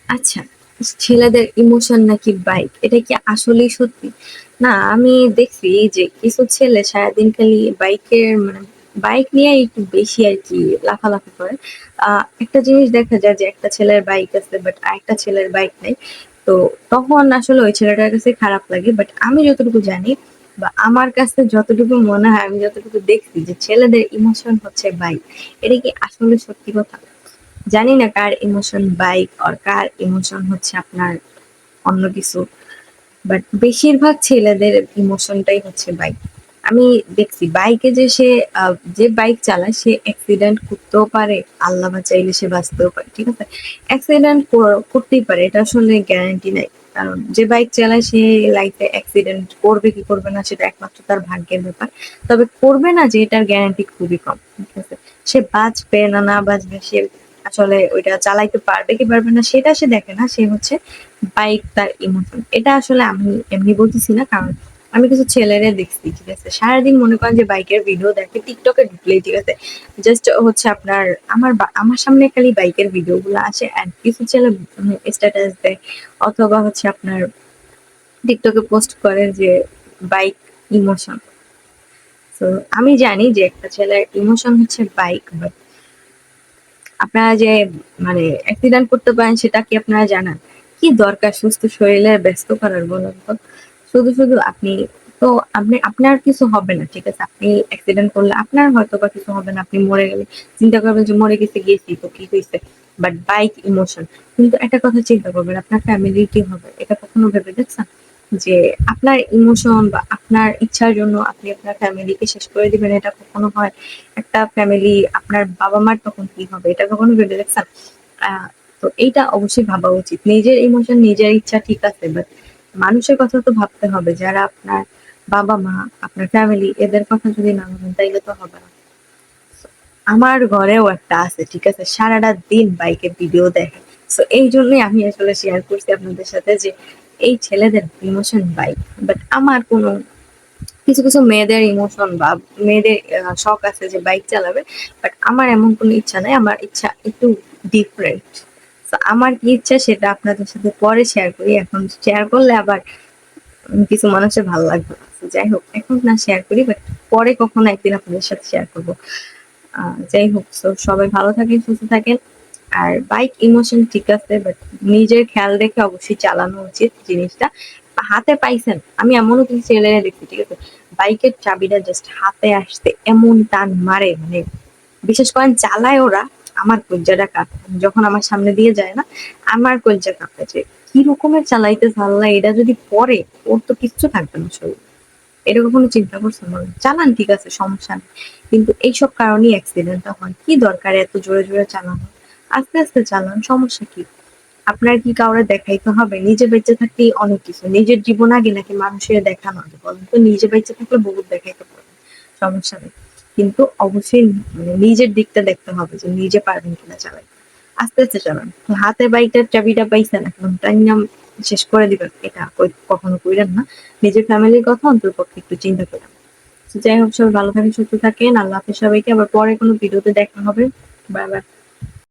আচ্ছা, ছেলেদের ইমোশন নাকি বাইক, এটা কি আসলেই সত্যি? না, আমি দেখছি যে কিছু ছেলে সারাদিন খালি বাইকের মানে বাইক নিয়ে একটু বেশি আরকি লাফালাফি করে। আ একটা জিনিস দেখা যায় যে একটা ছেলের বাইক আছে বাট আরেকটা ছেলের বাইক নাই। তো তখন আসলে ওই ছেলেটার কাছে খারাপ লাগে। বাট আমি যতটুকু জানি বা আমার কাছে যতটুকু মনে হয়, আমি যতটুকু দেখছি যে ছেলেদের ইমোশন হচ্ছে বাইক। এটা কি আসলে সত্যি কথা? জানি না কার ইমোশন বাইক আর কার ইমোশন হচ্ছে আপনার অন্য কিছু। বাট বেশিরভাগ ছেলেদের ইমোশনটাই হচ্ছে বাইক। আমি দেখছি বাইকে যে সে যে বাইক চালায় সে অ্যাক্সিডেন্ট করতেও পারে, আল্লাহ বাঁচাইলে সে বাঁচতেও পারে। ঠিক আছে? অ্যাক্সিডেন্ট করতেই পারে, এটা আসলে গ্যারান্টি নাই। কারণ যে বাইক চালায় সে লাইফে অ্যাক্সিডেন্ট করবে কি করবে না সেটা একমাত্র তার ভাগ্যের ব্যাপার। তবে করবে না যে এটার গ্যারান্টি খুবই কম। ঠিক আছে? সে বাঁচবে না না বাঁচবে সে আসলে ওইটা চালাইতে পারবে কি পারবে না সেটা সে দেখে না। সে হচ্ছে বাইক তার ইমোশন। এটা আসলে আমি এমনি বলতেছি না, কারণ আমি কিছু ছেলেরে দেখছি, ঠিক আছে? সারাদিন মনে করেন যে বাইকের ভিডিও দেখে টিকটকে ঢুকলেই, ঠিক আছে? জাস্ট হচ্ছে আপনার আমার সামনে খালি বাইকের ভিডিও গুলো আসে অ্যান্ড কিছু ছেলে স্ট্যাটাস দেয় অথবা হচ্ছে আপনার টিকটকে পোস্ট করে যে বাইক ইমোশন। তো আমি জানি যে একটা ছেলের ইমোশন হচ্ছে বাইক, বাট আপনারা যে মানে অ্যাক্সিডেন্ট করতে পারেন সেটা কি আপনারা জানান? কি দরকার সুস্থ শরীরে ব্যস্ত করার বলুন তো? শুধু আপনি তো আপনার কিছু হবে না, ঠিক আছে? আপনি অ্যাক্সিডেন্ট করলে আপনার হয়তোবা কিছু হবে না, আপনি মরে গেলে চিন্তা করবেন যে মরে গেছি তো কি হইছে? But bike emotion. কিন্তু একটা কথা চিন্তা করবেন, আপনার ফ্যামিলির কি হবে? এটা কখনো ভেবে দেখছেন? যে আপনার ইমোশন বা আপনার ইচ্ছার জন্য আপনি আপনার ফ্যামিলিকে শেষ করে দিবেন, এটা কখনো হয়? একটা ফ্যামিলি আপনার বাবা-মার তখন কি হবে? এটা কখনো ভেবে দেখছেন? আ তো এইটা অবশ্যই ভাবা উচিত। নিজের ইমোশন, নিজের ইচ্ছা ঠিক আছে, বাট মানুষের কথা তো ভাবতে হবে। যারা আপনার বাবা-মা, আপনার ফ্যামিলি এদের কথা যদি না ভাবেন তাইলে তো হবে না। আমার ঘরেও একটা আছে, ঠিক আছে? সারাটা দিন বাইকের ভিডিও দেখে। সো এইজন্যই আমি আসলে শেয়ার করছি আপনাদের সাথে যে এই ছেলেদের ইমোশন বাইক। বাট আমার কোনো কিছু মেয়েদের ইমোশন বা মেয়েদের শখ আছে যে বাইক চালাবে। বাট আমার এমন কোনো ইচ্ছা নাই। আমার ইচ্ছা একটু ডিফারেন্ট। তো আমার কি ইচ্ছা সেটা আপনাদের সাথে পরে শেয়ার করি। এখন শেয়ার করলে আবার কিছু মানুষের ভালো লাগবে না। তো যাই হোক, এখন না শেয়ার করি, বাট পরে কখনো একদিন আপনাদের সাথে শেয়ার করব। যাই হোক, সো সবাই ভালো থাকেন, সুস্থ থাকেন। আর বাইক ইমোশন ঠিক আছে, বাট নিজের খেয়াল রেখে অবশ্যই চালানো উচিত জিনিসটা। হাতে পাইছেন, আমি এমনও কিছু ছেলেরা দেখছি, ঠিক আছে? বাইকের চাবিটা জাস্ট হাতে আসতে এমন টান মারে, মানে বিশেষ করেন চালায় ওরা, আমার কলিজাটা কাঁপে। যখন আমার সামনে দিয়ে যায় না, আমার কলিজা কাঁপে যে কি রকমের চালাইতেছে আল্লাহ, এটা যদি পড়ে ওর তো কিচ্ছু থাকবে না শরীরে। এটা কখনো চিন্তা করছেন বলেন? চালান ঠিক আছে, সমস্যা নেই। কিন্তু এইসব কারণেই অ্যাক্সিডেন্টটা হয়। কি দরকার এত জোরে চালানো? আস্তে চালান, সমস্যা কি? আপনার কি কাউরে দেখাইতে হবে? নিজে বেঁচে থাকতেই অনেক কিছু। নিজের জীবন আগে নাকি মানুষের দেখানো আগে বলেন তো? নিজে বেঁচে থাকলে বহুত দেখাইতে পারবেন। সমস্যা নেই। কিন্তু অবশ্যই মানে নিজের দিকটা দেখতে হবে যে নিজে পারবেন কিনা চালাইতে। আস্তে চালান। হাতে বাইকের চাবিটা পাইছেন, এখন টাইনা শেষ করে দিবেন। এটা কখনো কইরেন না। নিজের ফ্যামিলির কথা অন্ততপক্ষে একটু চিন্তা করেন। তো যাই হোক, সবাই ভালো থাকেন, সুস্থ থাকেন। আল্লাহ হাফেজ সবাইকে। আবার পরে কোনো ভিডিওতে দেখা হবে। Bye bye.